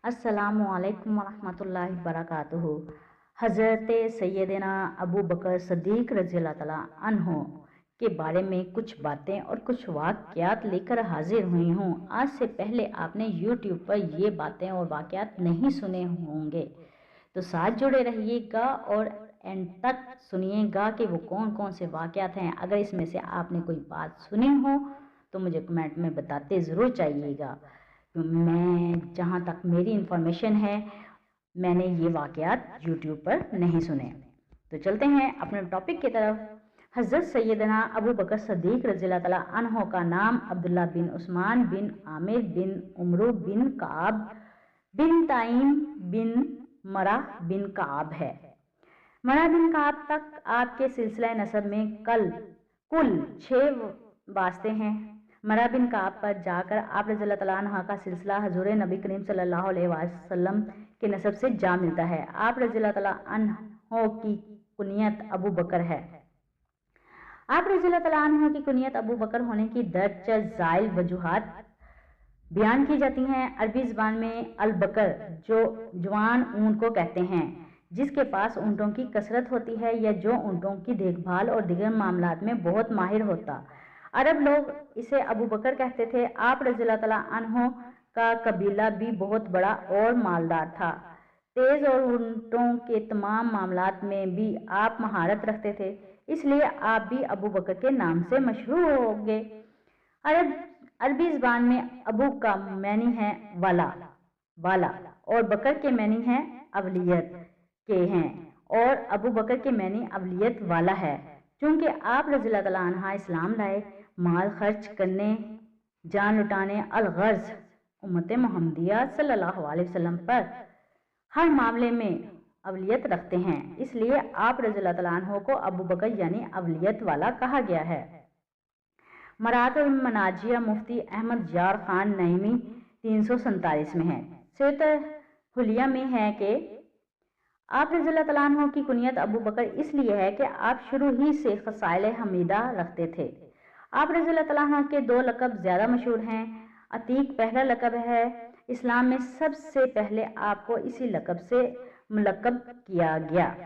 अस्सलामु अलैकुम वरहमतुल्लाहि वबरकातुहू। हज़रत सैयदना अबू बकर सदीक रज़ियल्लाहु तआला अन्हो के बारे में कुछ बातें और कुछ वाक़यात लेकर हाजिर हुई हूँ। आज से पहले आपने यूट्यूब पर ये बातें और वाक़यात नहीं सुने होंगे तो साथ जुड़े रहिएगा और एंड तक सुनिएगा कि वो कौन कौन से वाक़यात हैं। अगर इसमें से आपने कोई बात सुनी हो तो मुझे कमेंट में बताते ज़रूर चाहिएगा। मैं जहाँ तक मेरी इन्फॉर्मेशन है मैंने ये वाक़यात यूट्यूब पर नहीं सुने। तो चलते हैं अपने टॉपिक की तरफ। हज़रत सैयदना अबू बकर सदीक रज़ियल्लाहु तआला अन्हो का नाम अब्दुल्ला बिन उस्मान बिन आमिर बिन उमरू बिन काब बिन ताइम बिन मरा बिन काब है। मरा बिन काब तक आपके सिलसिला नसब में कुल 6 वास्ते हैं। मरा बिन काब पर जाकर आप रज़ियल्लाहु तआला अन्हा का सिलसिला हजूर नबी करीम सल्लल्लाहु अलैहि वसल्लम के नसब से जा मिलता है। आप रज़ियल्लाहु तआला अन्हो की कुनियत अबू बकर है। आप रज़ियल्लाहु तआला अन्हो की कुनियत अबू बकर होने की दर्ज ज़ाइल वजूहात बयान की जाती हैं। अरबी ज़बान में अल बकर जो जवान ऊँट को कहते हैं जिसके पास ऊँटों की कसरत होती है या जो ऊँटों की देखभाल और दीगर मामलात में बहुत माहिर होता। अरब लोग इसे अबू बकर कहते थे। आप रज़ियल्लाहु तआला अन्हो का कबीला भी बहुत बड़ा और मालदार था। तेज और ऊँटों के तमाम मामलात में भी आप महारत रखते थे, इसलिए आप भी अबू बकर के नाम से मशहूर हो गए। अरबी ज़बान में अबू का मैनी है वाला और बकर के मैनी है अवलियत के हैं और अबू बकर के मैनी अवलियत वाला है। चूँकि आप रज़ियल्लाहु तआला अन्हा इस्लाम लाए, माल खर्च करने, जान लुटाने, अलगर्ज उम्मत मोहम्मदिया सल्लल्लाहु अलैहि वसल्लम पर हर मामले में अवलियत रखते हैं, इसलिए आप रज़ियल्लाहु तआला अन्हो को अबू बकर यानी अवलियत वाला कहा गया है। मरातुल मनाजिया मुफ्ती अहमद यार खान नईमी 347 में है। सीरत हुलिया में है कि आप रज़ियल्लाहु तआला अन्हो की कुनियत अबू बकर इसलिए है कि आप शुरू ही से खसाइल हमीदा रखते थे। आप रज़ियल्लाहु तआला अन्हो के 2 लक़ब ज़्यादा मशहूर हैं। अतीक पहला लक़ब है। इस्लाम में सबसे पहले आपको इसी लक़ब से मुलक़ब किया गया।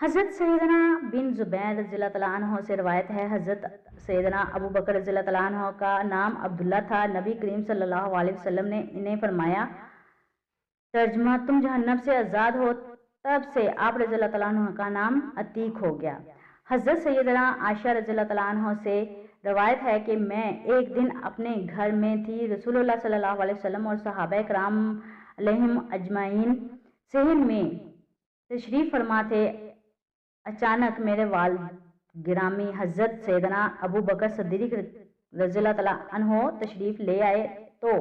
हज़रत सैयदना बिन ज़ुबैर रज़ियल्लाहु तआला अन्हो से रवायत है। हज़रत सैयदना अबू बकर रज़ियल्लाहु तआला अन्हो का नाम अब्दुल्ला था। नबी करीम सल्लल्लाहु अलैहि वसल्लम ने इन्हें फरमाया, तर्जमा, तुम जहन्नम से आज़ाद हो। तब से आप रज़ियल्लाहु तआला अन्हो का नाम अतीक हो गया। हज़रत सैयदना आयशा रज़ियल्लाहु तआला अन्हा से रवायत है कि मैं एक दिन अपने घर में थी। रसूलुल्लाह सल्लल्लाहु अलैहि वसल्लम और सहाबा कराम अलैहिम अजमाइन सहन में तशरीफ़ फरमा थे। अचानक मेरे वालिद गिरामी हज़रत सैयदना अबू बकर सदीक रज़ियल्लाहु तआला अन्हो तशरीफ़ ले आए तो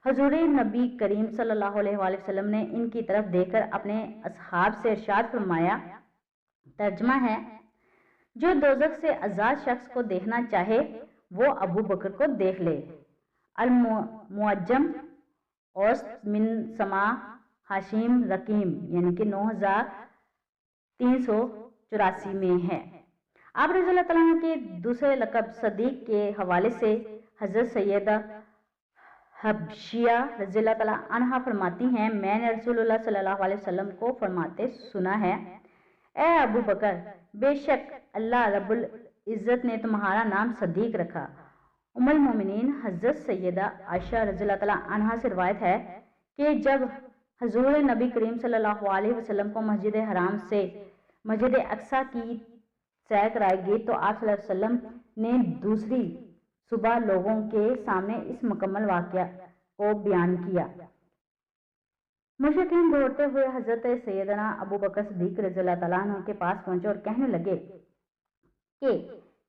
हजूर नबी करीम सल्लल्लाहु अलैहि वसल्लम ने इनकी तरफ देखकर अपने असहाब से इरशाद फरमाया, तर्जमा है, जो दोज़ख से आज़ाद शख्स को देखना चाहे वो अबू बकर को देख ले। अल-मुअज्जम औसत मिन समा हाशिम रकीम यानी कि 9384 में है। आप रज़ियल्लाहु तआला अन्हु के दूसरे लक़ब सदीक के हवाले से हज़रत सैयदा हबशिया रज़ियल्लाहु तआला अन्हा फरमाती हैं, मैंने रसूलुल्लाह सल्लल्लाहु अलैहि वसल्लम को फरमाते सुना है, ए अबू बकर, बेशक अल्लाह रब्बुल इज़्ज़त ने तुम्हारा नाम सदीक रखा। उम्मुल मोमिनीन हज़रत सैयदा आयशा रज़ियल्लाहु तआला अन्हा से रवायत है कि जब हजूर नबी करीम सल्लल्लाहु अलैहि वसल्लम को मस्जिद हराम से मस्जिद अक्सा की सैर कराई गई तो आप सल्लल्लाहु अलैहि वसल्लम ने दूसरी सुबह लोगों के सामने इस मुकम्मल वाक़या को बयान किया। मुशरिकीन दौड़ते हुए हज़रत सैयदना अबू बकर सिद्दीक़ रज़ियल्लाहु तआला अन्हु के पास पहुंचे और कहने लगे कि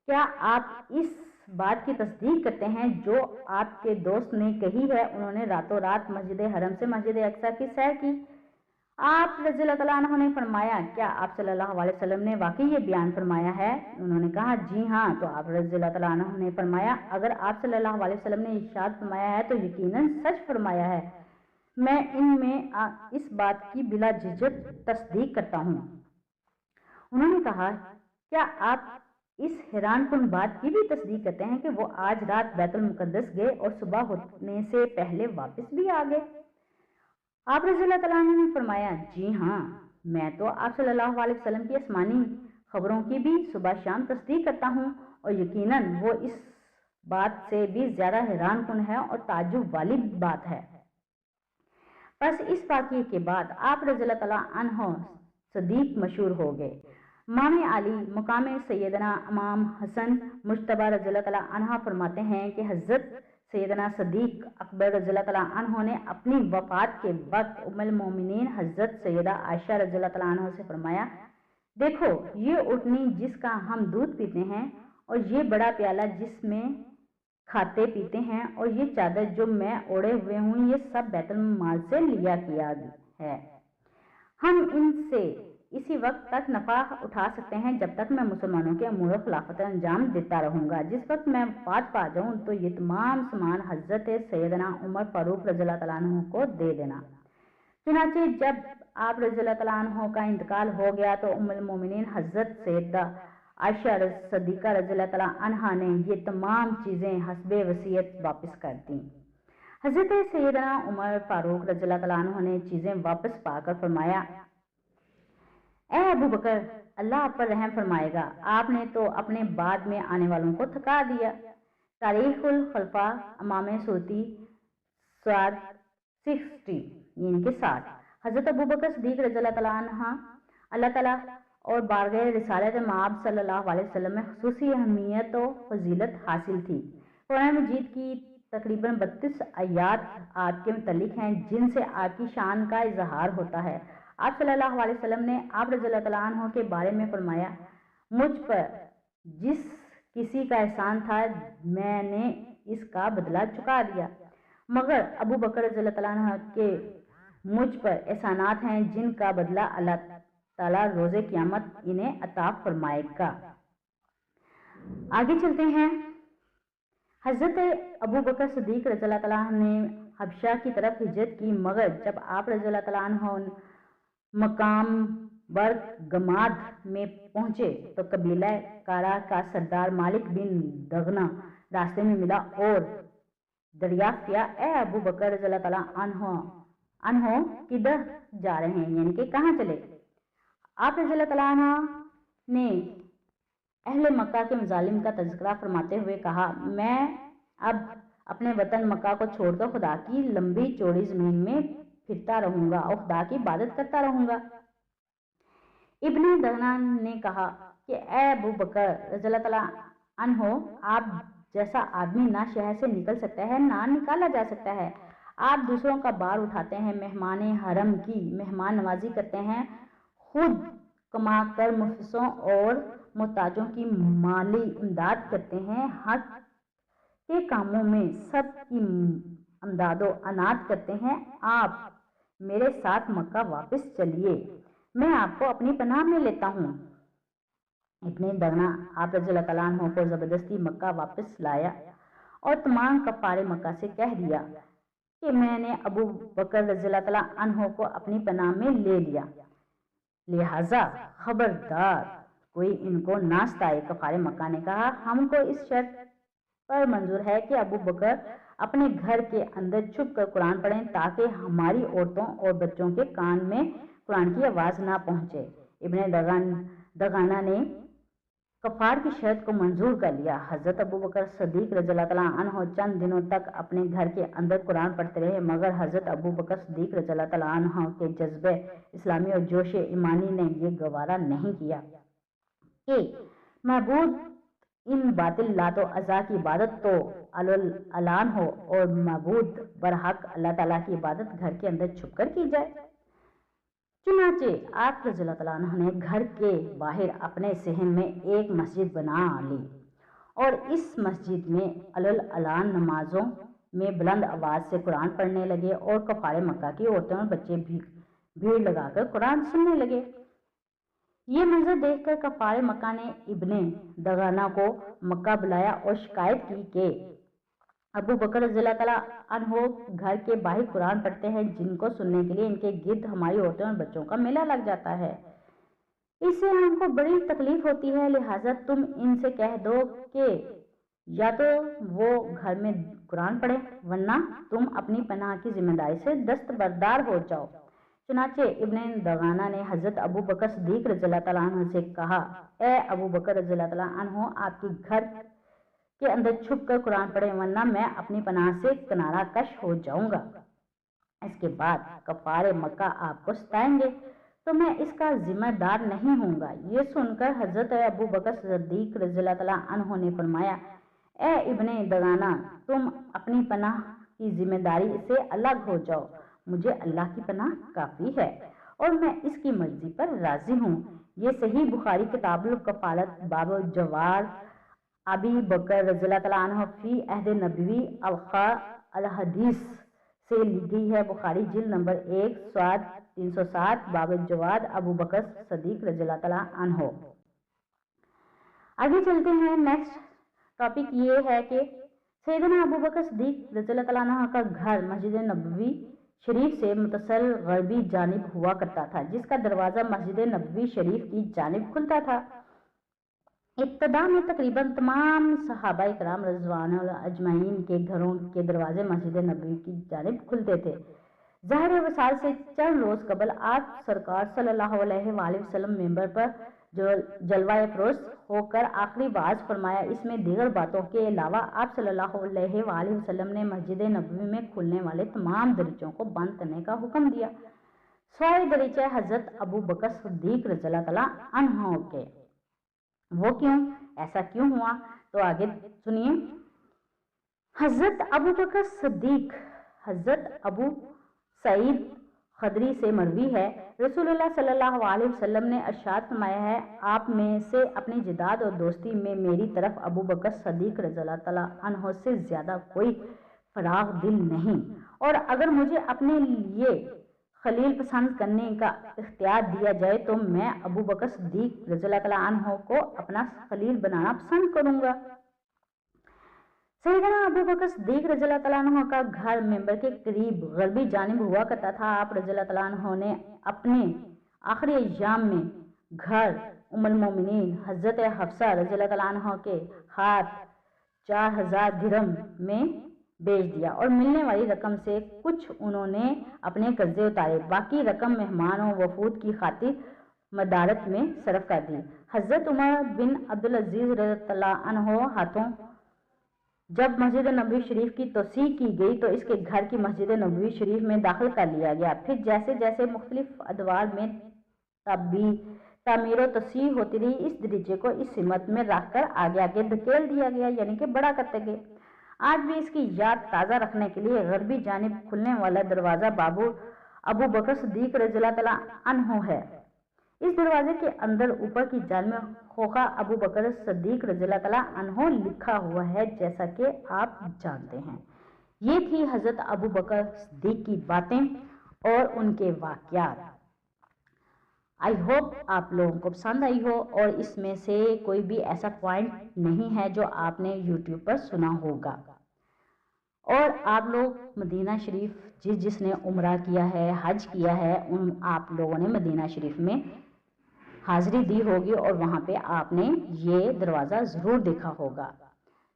क्या आप इस बात की तस्दीक करते हैं जो आपके दोस्त ने कही है? उन्होंने रातों रात मस्जिद हरम से मस्जिद अक्सा की सैर की। आप रज़ियल्लाहु तआला अन्हु ने फरमाया, क्या आप सल्लल्लाहु अलैहि वसल्लम ने वाकई ये बयान फरमाया है? उन्होंने कहा, जी हाँ। तो आप रज़ियल्लाहु तआला अन्हु ने फरमाया, अगर आप सल्लल्लाहु अलैहि वसल्लम ने इरशाद फरमाया है तो यकीनन सच फरमाया है। मैं इनमें इस बात की बिला झिझक तस्दीक करता हूँ। उन्होंने कहा, क्या आप इस हैरानकुन बात की भी तस्दीक करते हैं कि वो आज रात बैतुल मुक़द्दस गए और सुबह होने से पहले वापस भी आ गए? आप रज़ी अल्लाह तआला अन्हु ने फरमाया, जी हाँ, मैं तो आप सल्लल्लाहु अलैहि वसल्लम की आसमानी खबरों की भी सुबह शाम तस्दीक करता हूँ, और यकीनन वो इस बात से भी ज्यादा हैरान कुन है और ताज्जुब वाली बात है। बस इस वाक़ये के बाद आप रज़ी अल्लाह तआला अन्हु सदीक मशहूर हो गए। माम अली मुकाम सैयदना इमाम हसन मुज्तबा रज़ी अल्लाह तआला अन्हा फरमाते हैं कि हज़रत सैयदना सदीक अकबर रज़ी अल्लाह तआला अन्हु ने अपनी वफ़ात के वक्त उम्मुल मोमिनीन हज़रत सैयदा आयशा रज़ी अल्लाह तआला अन्हा से फरमाया, देखो ये उटनी जिसका हम दूध पीते हैं, और ये बड़ा प्याला जिसमें खाते पीते हैं, और ये चादर जो मैं ओढ़े हुए हूँ, ये सब बैतुल माल से लिया किया है। हम इनसे इसी वक्त तक नफा उठा सकते हैं जब तक मैं मुसलमानों के अमूर खिलाफत अंजाम देता रहूंगा। जिस वक्त मैं वफात पा जाऊं तो ये तमाम सामान हजरत सैयदना उमर फारूक रज़ी अल्लाह तआला अन्हु को दे देना। चुनांचे जब आप रज़ी अल्लाह तआला अन्हु का इंतकाल हो गया तो उम्मुल मोमिनीन हजरत सैयदा आयशा सदीका रज़ी अल्लाह तआला अन्हा ने ये तमाम चीजें हस्बे वसीयत वापस कर दी। हजरत सैयदना उमर फारूक रज़ी अल्लाह तआला अन्हु ने चीजें वापस पाकर फरमाया, ए अबू बकर, अल्लाह आप पर रहम फरमाएगा, आपने तो अपने बाद में आने वालों को थका दिया। तारीखुल खलफा इमाम सूती स्वाद 60 यानी कि 60। हजरत अबू बकर सिद्दीक रज़ी अल्लाह तआला अन्हा अल्लाह ताला और बारगाह रिसालत माब सल्लल्लाहु अलैहि वसल्लम में खुसूसी अहमियत और फजीलत हासिल थी। कुरान मजीद की तकरीबन 32 आयात आपके मुतल्लिक हैं जिनसे आपकी शान का इजहार होता है। आप सल्लल्लाहु अलैहि वसल्लम ने आप रज़ी अल्लाह तआला अन्हु के बारे में फरमाया, मुझ पर जिस किसी का एहसान था मैंने इसका बदला चुका दिया, मगर अबू बकर रज़ी अल्लाह तआला अन्हु के मुझ पर एहसानात हैं जिनका बदला अल्लाह ताला रोजे क़यामत इन्हें अता फरमाएगा। आगे चलते हैं। हजरत अबू बकर सिद्दीक रज़ी अल्लाह तआला ने हबशा की तरफ हिजरत की, मगर जब आप रज़ी अल्लाह तआला अन्हु मकाम बरगमाद में पहुंचे तो कबीला कारा का सरदार मालिक बिन दगना रास्ते में मिला और दरियाफ्त किया, ए अबू बकर रज़ी अल्लाह तआला अन्हु किधर जा रहे हैं, यानी कि कहाँ चले। आप रज़ी अल्लाह तआला अन्हु ने अहले मक्का के मुजालिम का तज़किरा फरमाते हुए कहा, मैं अब अपने वतन मक्का को छोड़कर खुदा की लंबी चौड़ी जमीन में फिरता रहूंगा और खुदा की इबादत करता रहूंगा। इब्ने दगना ने कहा कि ए अबू बकर रज़ी अल्लाह तआला अन्हु, आप जैसा आदमी ना शहर से निकल सकता है ना निकाला जा सकता है। आप दूसरों का बार उठाते हैं, मेहमान हरम की मेहमान नवाजी करते हैं, खुद कमा कर मुफलिसों और मोहताजों की माली इमदाद करते हैं, हक के कामों में सब की अमदादो अनाद करते हैं। आप मेरे साथ मक्का वापस चलिए, मैं आपको अपनी पनाह में लेता हूँ। इब्ने दगना आप रज़ी अल्लाह तआला अन्हु को जबरदस्ती मक्का वापस लाया और तमाम कफारे मक्का से कह दिया कि मैंने अबू बकर रज़ी अल्लाह तआला अन्हु को अपनी पनाह में ले लिया, लिहाजा खबरदार कोई इनको ना सताए। कफारे मक्का ने कहा, हमको इस शर्त पर मंजूर है कि अबू बकर अपने घर के अंदर छुप कर कुरान पढ़ें ताकि हमारी औरतों और बच्चों के कान में कुरान की आवाज ना पहुंचे। इब्ने दगाना ने कफार की शर्त को मंजूर कर लिया। हजरत अबू बकर सिद्दीक रज़ी अल्लाह तआला अन्हु चंद दिनों तक अपने घर के अंदर कुरान पढ़ते रहे, मगर हजरत अबू बकर सिद्दीक रज़ी अल्लाह तआला अन्हु के जज्बे इस्लामी और जोश ईमानी ने यह गवारा नहीं किया कि महबूद इन बातिल लातो अज़ा की इबादत तो अलान हो और महबूद बरहक अल्लाह ताला की इबादत घर के अंदर छुपकर की जाए। चुनाचे आप रज़ी अल्लाह तआला अन्हु ने घर के बाहर अपने सहन में एक मस्जिद बना ली और इस मस्जिद में अलान नमाजों में बुलंद आवाज से कुरान पढ़ने लगे और कफारे मक्का की औरतें और बच्चे भी भीड़ लगाकर कुरान सुनने लगे। ये मंजर देखकर कफारे मक्का ने इब्ने दगाना को मक्का बुलाया और शिकायत की कि अबू बकर रज़ी अल्लाह तआला अन्हु घर के बाहर कुरान पढ़ते हैं, जिनको सुनने के लिए इनके गिर्द हमारी औरतें और बच्चों का मेला लग जाता है। इससे हमको बड़ी तकलीफ होती है, लिहाजा तुम इनसे कह दो कि या तो वो घर में कुरान पढ़े, वरना तुम अपनी पनाह की जिम्मेदारी से दस्तबरदार हो जाओ। चुनाचे इब्न दगाना ने हजरत अबू बकर सिद्दीक रज़ियल्लाहु तआला अन्हु से कहा, ए अबू बकर रज़ियल्लाहु तआला अन्हु, आपके घर के अंदर छुप कर कुरान पढ़े, वरना मैं अपनी पनाह से किनारा कश हो जाऊंगा। इसके बाद कफारे मक्का आपको सताएंगे तो मैं इसका जिम्मेदार नहीं होऊंगा। ये सुनकर हजरत अबू बकर सिद्दीक रज़ियल्लाहु तआला अन्हु ने फरमाया, ए इब्ने दगाना, तुम अपनी पनाह की जिम्मेदारी से अलग हो जाओ। मुझे अल्लाह की पनाह काफी है और मैं इसकी मर्जी पर राजी हूँ। ये सही बुखारी किताबुल कफालत बाब जवार अबी बकर रज़ियल्लाहु तआला अन्हु फी अहद नबवी अलखा अल हदीस से ली गई है। बुखारी जिल्द नंबर 1 स्वाद 307 बाब जवाद अबू बकर सिद्दीक रज़ियल्लाहु तआला अन्हु। आगे चलते हैं। नेक्स्ट टॉपिक ये है कि सैयदना अबू बकर सिद्दीक रज़ियल्लाहु तआला अन्हु का घर मस्जिद नबवी शरीफ से मुतसल गरबी जानिब हुआ करता था, जिसका दरवाज़ा मस्जिद नबवी शरीफ की जानिब खुलता था। इब्तदा में तकरीबन तमाम सहाबा इकराम रज़वानुल अजमईन के घरों के दरवाजे मस्जिद नबवी की जानिब खुलते थे। ज़ाहिर वसाल से चंद रोज़ कबल आप सरकार सल्लल्लाहु अलैहि वसल्लम मेंबर पर जो जलवा अफरोज होकर आखिरी वाज फरमाया। इसमें दीगर बातों के अलावा आप सल्लल्लाहु अलैहि वसल्लम ने मस्जिद नबवी में खुलने वाले तमाम दरीचों को बंद करने का हुक्म दिया। सारे दरीचे हजरत अबू बकर सिद्दीक रज़ियल्लाहु तआला अन्हु के। वो क्यों, ऐसा क्यों हुआ, तो आगे सुनिए। हजरत अबू बकर सिद्दीक हजरत अबू सईद खदरी से मरवी है, रसूलुल्लाह सल्लल्लाहु अलैहि वसल्लम ने इरशाद फरमाया है, आप में से अपनी जिदाद और दोस्ती में मेरी तरफ अबू बकर सिद्दीक रज़ियल्लाहु तआला अन्हु से ज्यादा कोई फराग दिल नहीं, और अगर मुझे अपने लिए खलील पसंद करने का इख्तियार दिया जाए तो मैं अबू बकर सिद्दीक रज़ियल्लाहु तआला अन्हु को अपना खलील बनाना पसंद करूंगा। सैयदना अबू बकर सिद्दीक रज़ियल्लाहु तआला अन्हु का घर मेंबर के करीब गरबी जानिब हुआ करता था। आप रज़ियल्लाहु तआला अन्हु ने अपने आखिरी अय्याम में घर उम्मुल मोमिनीन हजरत हफ्सा रज़ियल्लाहु तआला अन्हा के हाथ 4000 दिरहम में बेच दिया और मिलने वाली रकम से कुछ उन्होंने अपने कर्जे उतारे, बाकी रकम मेहमानों वफूद की खातिर मदारत में सर्फ कर दी। हजरत उमर बिन अब्दुल अजीज रज़ियल्लाहु तआला अन्हु हाथों जब मस्जिद नबवी शरीफ की तोसी की गई तो इसके घर की मस्जिद नबवी शरीफ में दाखिल कर लिया गया। फिर जैसे जैसे मुख्तलिफ अदवार में तामीर तोसी होती रही, इस दरीचे को इस सिमत में रख कर आगे आगे धकेल दिया गया, यानी कि बड़ा करते गए। आज भी इसकी याद ताज़ा रखने के लिए गरबी जानिब खुलने वाला दरवाज़ा बाबू अबू बकर सिद्दीक रज़ियल्लाहु तआला अन्हु है। इस दरवाजे के अंदर ऊपर की जानिब खोखा अबू बकर सिद्दीक रज़ियल्लाहु तआला अन्हु लिखा हुआ है, जैसा कि आप जानते हैं। ये थी हजरत अबू बकर सिद्दीक की बातें और उनके वाक़यात। आई होप आप लोगों को पसंद आई हो और इसमें से कोई भी ऐसा पॉइंट नहीं है जो आपने यूट्यूब पर सुना होगा। और आप लोग मदीना शरीफ जिसने उम्रा किया है, हज किया है, उन आप लोगों ने मदीना शरीफ में हाजिरी दी होगी और वहाँ पे आपने ये दरवाज़ा ज़रूर देखा होगा।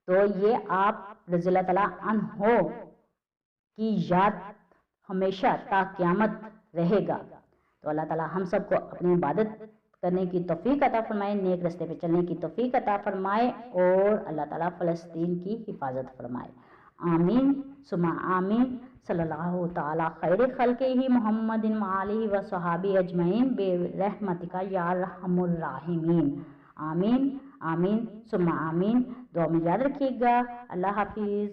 तो ये आप रज़ियल्लाहु तआला अन्हु की याद हमेशा ता क़यामत रहेगा। तो अल्लाह ताला हम सबको अपनी इबादत करने की तौफीक अता फरमाए, नेक रास्ते पे चलने की तौफीक अता फरमाए और अल्लाह ताला फ़लस्तीन की हिफाजत फरमाए। आमीन सुमा आमीन। सल्लल्लाहु ताला खैर खल्क़िही मुहम्मदिन व आलिहि व सहाबी अजमईन बिरहमतिका या रहमुर राहिमीन। आमीन आमीन सुमा आमीन। दुआ में याद रखिएगा। अल्लाह हाफिज़।